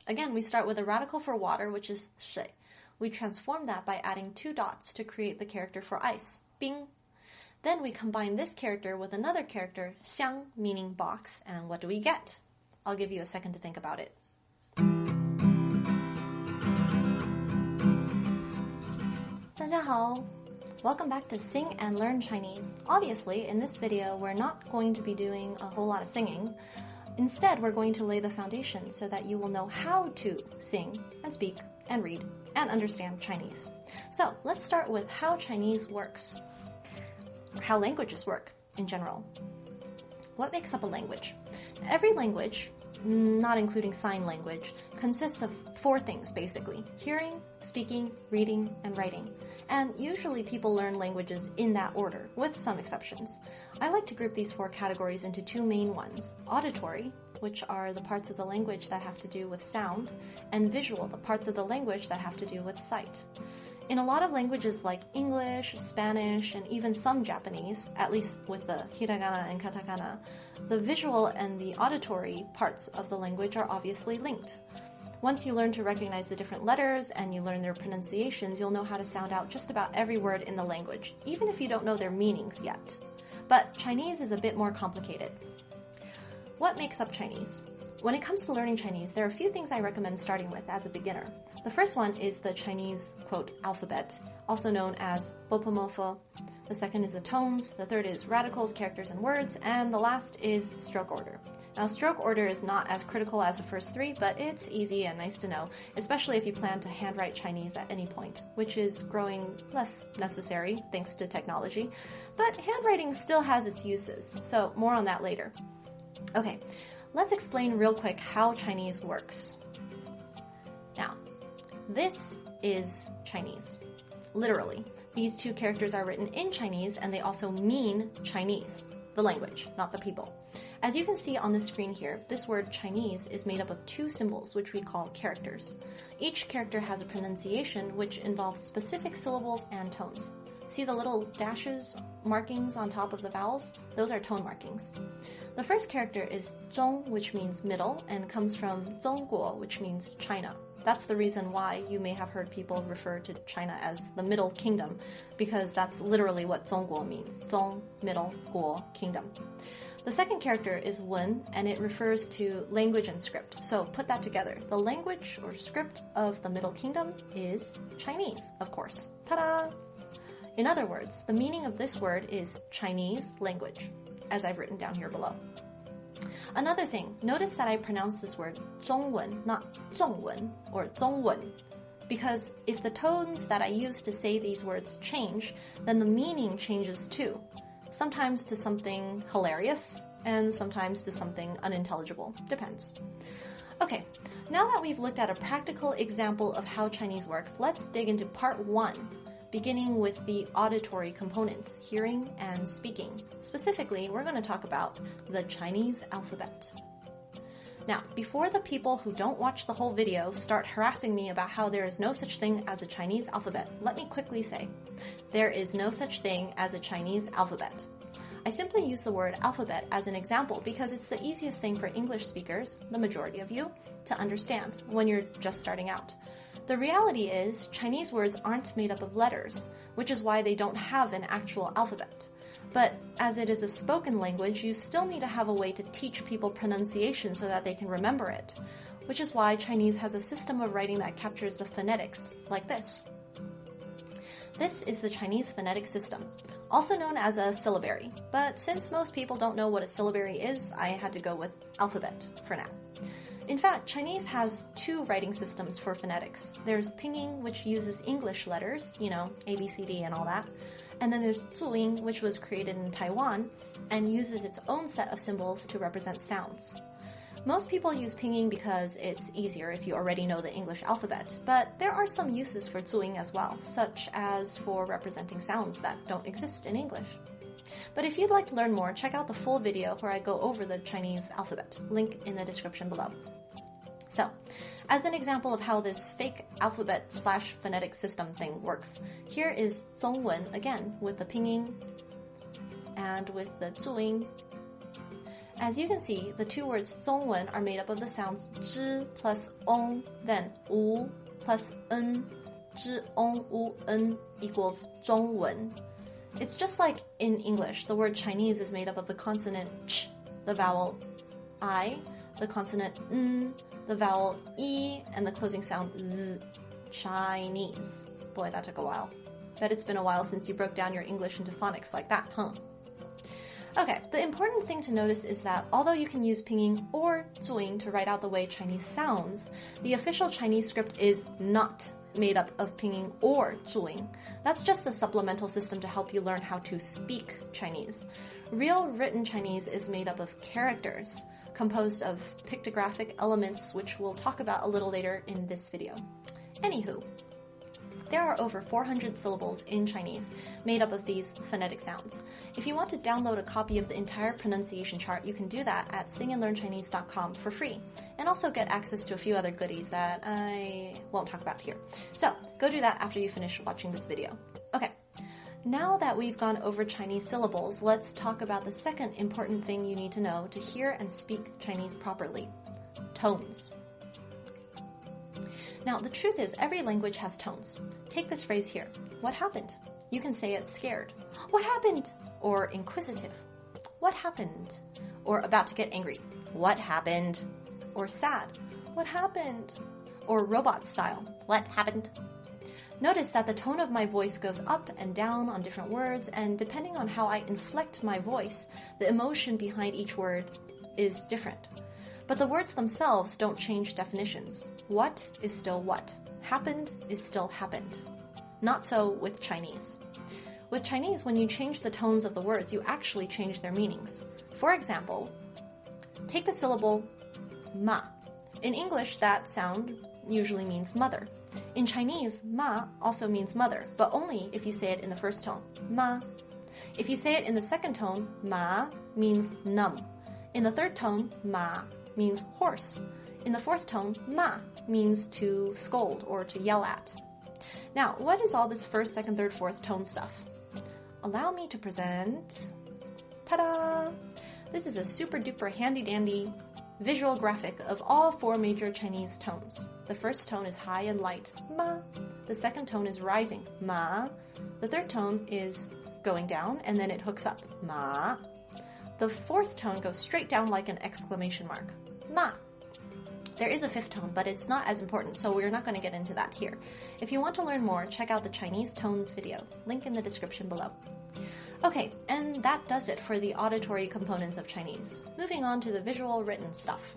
Again, we start with a radical for water, which is 水. We transform that by adding 2 dots to create the character for ice, 冰. Then we combine this character with another character, 箱, meaning box, and what do we get? I'll give you a second to think about it. 大家好. Welcome back to Sing and Learn Chinese. Obviously, in this video, we're not going to be doing a whole lot of singing. Instead, we're going to lay the foundation so that you will know how to sing and speak and read and understand Chinese. So, let's start with how Chinese works. How languages work in general. What makes up a language? Every language, not including sign language, consists of 4 things basically: hearing, speaking, reading, and writing. And usually people learn languages in that order, with some exceptions. I like to group these 4 categories into 2 main ones: auditory, which are the parts of the language that have to do with sound, and visual, the parts of the language that have to do with sight. In a lot of languages like English, Spanish, and even some Japanese, at least with the hiragana and katakana, the visual and the auditory parts of the language are obviously linked. Once you learn to recognize the different letters and you learn their pronunciations, you'll know how to sound out just about every word in the language, even if you don't know their meanings yet. But Chinese is a bit more complicated. What makes up Chinese? When it comes to learning Chinese, there are a few things I recommend starting with as a beginner. The first one is the Chinese, quote, alphabet, also known as bopomofo. The second is the tones, the third is radicals, characters, and words, and the last is stroke order. Now, stroke order is not as critical as the first 3, but it's easy and nice to know, especially if you plan to handwrite Chinese at any point, which is growing less necessary thanks to technology. But handwriting still has its uses, so more on that later. Okay, let's explain real quick how Chinese works. Now, this is Chinese. Literally, these 2 characters are written in Chinese and they also mean Chinese, the language, not the people. As you can see on the screen here, this word Chinese is made up of 2 symbols, which we call characters. Each character has a pronunciation which involves specific syllables and tones. See the little dashes, markings on top of the vowels? Those are tone markings. The first character is zhong, which means middle, and comes from zhongguo, which means China. That's the reason why you may have heard people refer to China as the Middle Kingdom, because that's literally what zhongguo means. Zhong, middle, guo, kingdom. The second character is wen, and it refers to language and script. So put that together. The language or script of the Middle Kingdom is Chinese, of course. Ta-da! In other words, the meaning of this word is Chinese language, as I've written down here below. Another thing, notice that I pronounce this word 中文, not 中文 or 中文, because if the tones that I use to say these words change, then the meaning changes too. Sometimes to something hilarious, and sometimes to something unintelligible. Depends. Okay, now that we've looked at a practical example of how Chinese works, let's dig into part 1. Beginning with the auditory components, hearing and speaking. Specifically, we're going to talk about the Chinese alphabet. Now, before the people who don't watch the whole video start harassing me about how there is no such thing as a Chinese alphabet, let me quickly say, there is no such thing as a Chinese alphabet. I simply use the word alphabet as an example because it's the easiest thing for English speakers, the majority of you, to understand when you're just starting out. The reality is, Chinese words aren't made up of letters, which is why they don't have an actual alphabet. But as it is a spoken language, you still need to have a way to teach people pronunciation so that they can remember it, which is why Chinese has a system of writing that captures the phonetics, like this. This is the Chinese phonetic system, also known as a syllabary, but since most people don't know what a syllabary is, I had to go with alphabet for now. In fact, Chinese has 2 writing systems for phonetics. There's pinyin, which uses English letters, A, B, C, D, and all that. And then there's zhuyin, which was created in Taiwan and uses its own set of symbols to represent sounds. Most people use pinyin because it's easier if you already know the English alphabet, but there are some uses for zhuyin as well, such as for representing sounds that don't exist in English. But if you'd like to learn more, check out the full video where I go over the Chinese alphabet, link in the description below. So, as an example of how this fake alphabet/phonetic system thing works, here is Zhongwen again with the pinyin and with the zhuyin. As you can see, the two words 中文 are made up of the sounds zhi plus ong, then wu plus n. Zhi ong wu n equals 中文. It's just like in English, the word Chinese is made up of the consonant ch, the vowel I, the consonant n, the vowel e, and the closing sound z. Chinese. Boy, that took a while. Bet it's been a while since you broke down your English into phonics like that, huh? Okay, the important thing to notice is that although you can use pinyin or zhuyin to write out the way Chinese sounds, the official Chinese script is not made up of pinyin or zhuyin. That's just a supplemental system to help you learn how to speak Chinese. Real written Chinese is made up of characters, composed of pictographic elements, which we'll talk about a little later in this video. Anywho, there are over 400 syllables in Chinese made up of these phonetic sounds. If you want to download a copy of the entire pronunciation chart, you can do that at singandlearnchinese.com for free, and also get access to a few other goodies that I won't talk about here. So, go do that after you finish watching this video. Okay, now that we've gone over Chinese syllables, let's talk about the second important thing you need to know to hear and speak Chinese properly: tones. Now, the truth is, every language has tones. Take this phrase here. What happened? You can say it scared. What happened? Or inquisitive. What happened? Or about to get angry. What happened? Or sad. What happened? Or robot style. What happened? Notice that the tone of my voice goes up and down on different words, and depending on how I inflect my voice, the emotion behind each word is different. But the words themselves don't change definitions. What is still what. Happened is still happened. Not so with Chinese. With Chinese, when you change the tones of the words, you actually change their meanings. For example, take the syllable ma. In English, that sound usually means mother. In Chinese, ma also means mother, but only if you say it in the first tone, ma. If you say it in the second tone, ma means numb. In the third tone, ma means horse. In the fourth tone, ma means to scold or to yell at. Now, what is all this first, second, third, fourth tone stuff? Allow me to present, ta-da! This is a super duper handy dandy visual graphic of all four major Chinese tones. The first tone is high and light, ma. The second tone is rising, ma. The third tone is going down and then it hooks up, ma. The fourth tone goes straight down like an exclamation mark, ma. There is a fifth tone, but it's not as important, so we're not going to get into that here. If you want to learn more, check out the Chinese tones video, link in the description below. Okay, and that does it for the auditory components of Chinese. Moving on to the visual written stuff.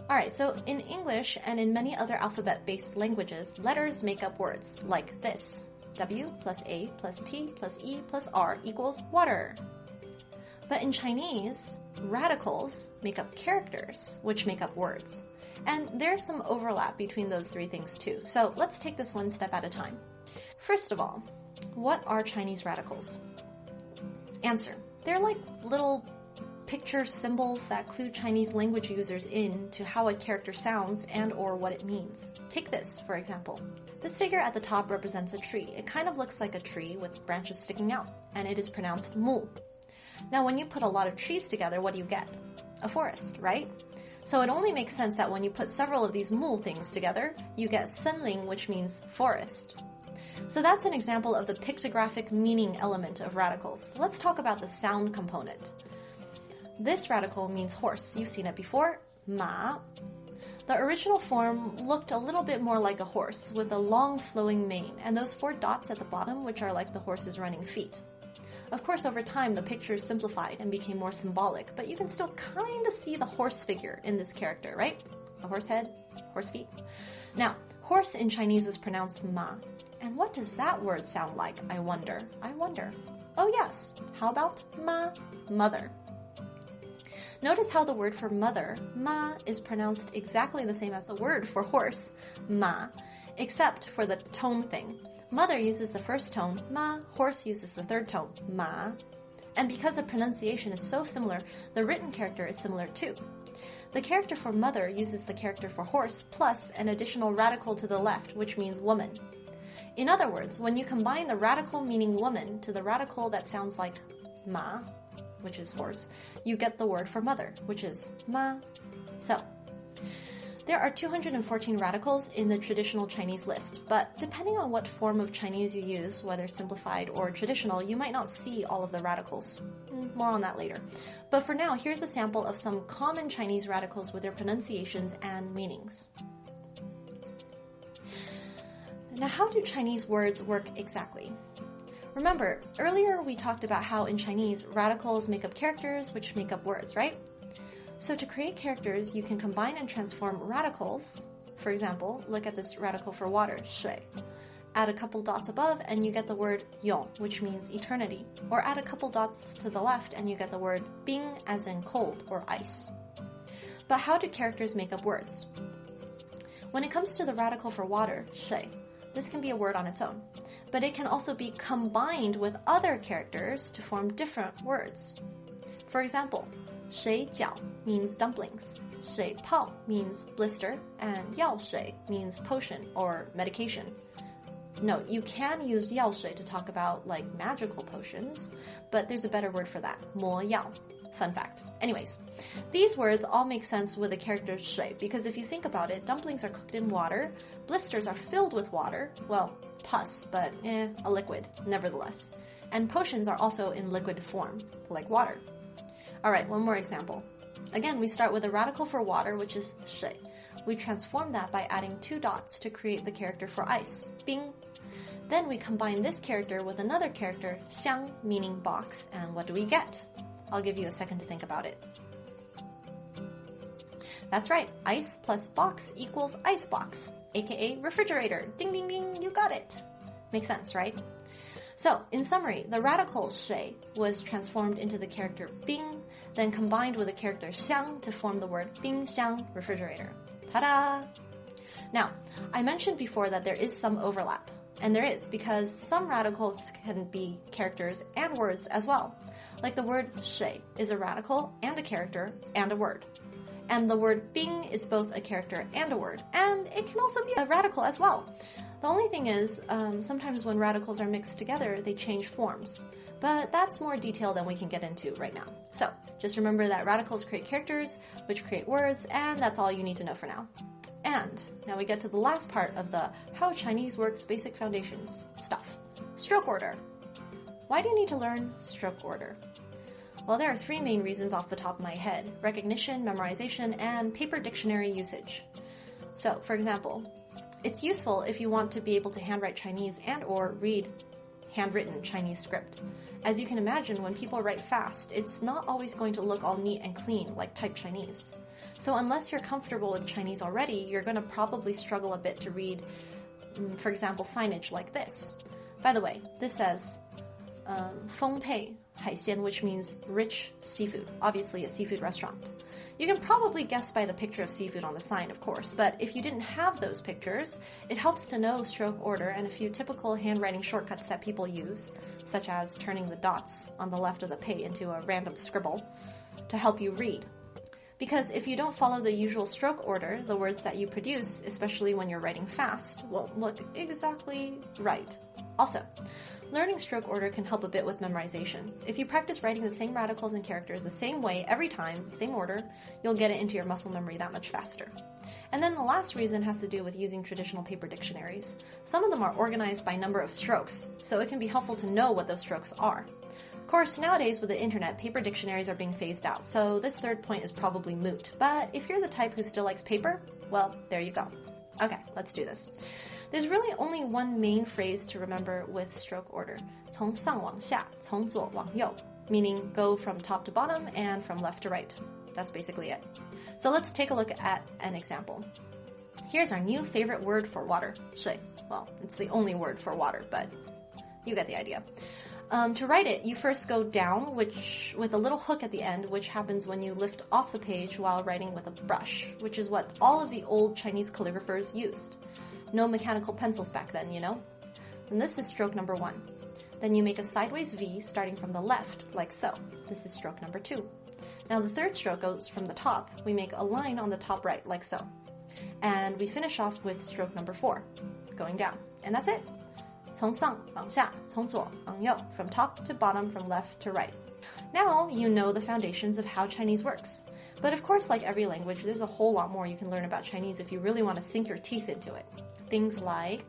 Alright, so in English and in many other alphabet-based languages, letters make up words like this. W plus A plus T plus E plus R equals water. But in Chinese, radicals make up characters, which make up words. And there's some overlap between those three things too. So let's take this one step at a time. First of all, what are Chinese radicals? Answer. They're like little picture symbols that clue Chinese language users in to how a character sounds and or what it means. Take this, for example. This figure at the top represents a tree. It kind of looks like a tree with branches sticking out, and it is pronounced mu. Now, when you put a lot of trees together, what do you get? A forest, right? So it only makes sense that when you put several of these mu things together, you get senling, which means forest. So that's an example of the pictographic meaning element of radicals. Let's talk about the sound component. This radical means horse. You've seen it before, ma. The original form looked a little bit more like a horse, with a long flowing mane, and those 4 dots at the bottom, which are like the horse's running feet. Of course, over time, the picture simplified and became more symbolic, but you can still kind of see the horse figure in this character, right? A horse head, horse feet. Now, horse in Chinese is pronounced ma. And what does that word sound like, I wonder? Oh yes, how about ma, mother? Notice how the word for mother, ma, is pronounced exactly the same as the word for horse, ma, except for the tone thing. Mother uses the first tone, ma, horse uses the third tone, ma. And because the pronunciation is so similar, the written character is similar too. The character for mother uses the character for horse plus an additional radical to the left, which means woman. In other words, when you combine the radical meaning woman to the radical that sounds like ma, which is horse, you get the word for mother, which is ma. So, there are 214 radicals in the traditional Chinese list, but depending on what form of Chinese you use, whether simplified or traditional, you might not see all of the radicals. More on that later. But for now, here's a sample of some common Chinese radicals with their pronunciations and meanings. Now, how do Chinese words work exactly? Remember, earlier we talked about how in Chinese, radicals make up characters, which make up words, right? So to create characters, you can combine and transform radicals. For example, look at this radical for water, 水. Add a couple dots above and you get the word 永, which means eternity. Or add a couple dots to the left and you get the word 冰, as in cold or ice. But how do characters make up words? When it comes to the radical for water, 水, this can be a word on its own. But it can also be combined with other characters to form different words. For example, 水饺 means dumplings, 水泡 means blister, and 药水 means potion or medication. No, you can use 药水 to talk about like magical potions, but there's a better word for that, 魔药. Fun fact. Anyways, these words all make sense with the character 水 because if you think about it, dumplings are cooked in water, blisters are filled with water, well, pus, but a liquid, nevertheless. And potions are also in liquid form, like water. Alright, one more example. Again, we start with a radical for water, which is 水. We transform that by adding 2 dots to create the character for ice, 冰. Then we combine this character with another character, 箱, meaning box, and what do we get? I'll give you a second to think about it. That's right, ice plus box equals icebox, aka refrigerator. Ding ding ding, you got it. Makes sense, right? So, in summary, the radical 水 was transformed into the character 冰, then combined with the character 箱 to form the word 冰箱, refrigerator. Ta-da! Now, I mentioned before that there is some overlap. And there is, because some radicals can be characters and words as well. Like the word 水 is a radical and a character and a word. And the word 冰 is both a character and a word. And it can also be a radical as well. The only thing is, sometimes when radicals are mixed together, they change forms. But that's more detail than we can get into right now. So, just remember that radicals create characters, which create words, and that's all you need to know for now. And now we get to the last part of the How Chinese Works Basic Foundations stuff. Stroke order. Why do you need to learn stroke order? Well, there are 3 main reasons off the top of my head: recognition, memorization, and paper dictionary usage. So, for example, it's useful if you want to be able to handwrite Chinese and or read handwritten Chinese script. As you can imagine, when people write fast, it's not always going to look all neat and clean like typed Chinese. So unless you're comfortable with Chinese already, you're going to probably struggle a bit to read, for example, signage like this. By the way, this says 丰沛海鲜, which means rich seafood, obviously a seafood restaurant. You can probably guess by the picture of seafood on the sign, of course, but if you didn't have those pictures, it helps to know stroke order and a few typical handwriting shortcuts that people use, such as turning the dots on the left of the pei into a random scribble to help you read. Because if you don't follow the usual stroke order, the words that you produce, especially when you're writing fast, won't look exactly right. Also, learning stroke order can help a bit with memorization. If you practice writing the same radicals and characters the same way every time, same order, you'll get it into your muscle memory that much faster. And then the last reason has to do with using traditional paper dictionaries. Some of them are organized by number of strokes, so it can be helpful to know what those strokes are. Of course, nowadays with the internet, paper dictionaries are being phased out, so this third point is probably moot. But if you're the type who still likes paper, well, there you go. Okay, let's do this. There's really only one main phrase to remember with stroke order. 从上往下,从左往右, meaning go from top to bottom and from left to right. That's basically it. So let's take a look at an example. Here's our new favorite word for water, 水. Well, it's the only word for water, but you get the idea. To write it, you first go down, with a little hook at the end, which happens when you lift off the page while writing with a brush, which is what all of the old Chinese calligraphers used. No mechanical pencils back then, you know? And this is stroke number 1. Then you make a sideways V starting from the left, like so. This is stroke number 2. Now the third stroke goes from the top. We make a line on the top right, like so. And we finish off with stroke number 4, going down. And that's it. 从上往下,从左往右, from top to bottom, from left to right. Now you know the foundations of how Chinese works. But of course, like every language, there's a whole lot more you can learn about Chinese if you really want to sink your teeth into it. Things like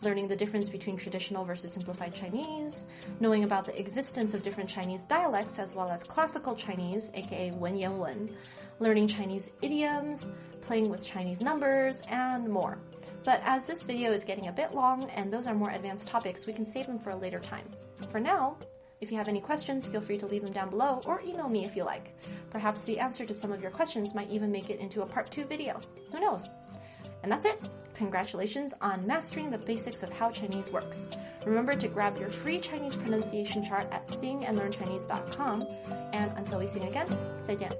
learning the difference between traditional versus simplified Chinese, knowing about the existence of different Chinese dialects as well as classical Chinese, aka Wenyan Wen, learning Chinese idioms, playing with Chinese numbers, and more. But as this video is getting a bit long and those are more advanced topics, we can save them for a later time. For now, if you have any questions, feel free to leave them down below or email me if you like. Perhaps the answer to some of your questions might even make it into a part 2 video. Who knows? And that's it. Congratulations on mastering the basics of how Chinese works. Remember to grab your free Chinese pronunciation chart at singandlearnchinese.com. And until we sing again, 再见.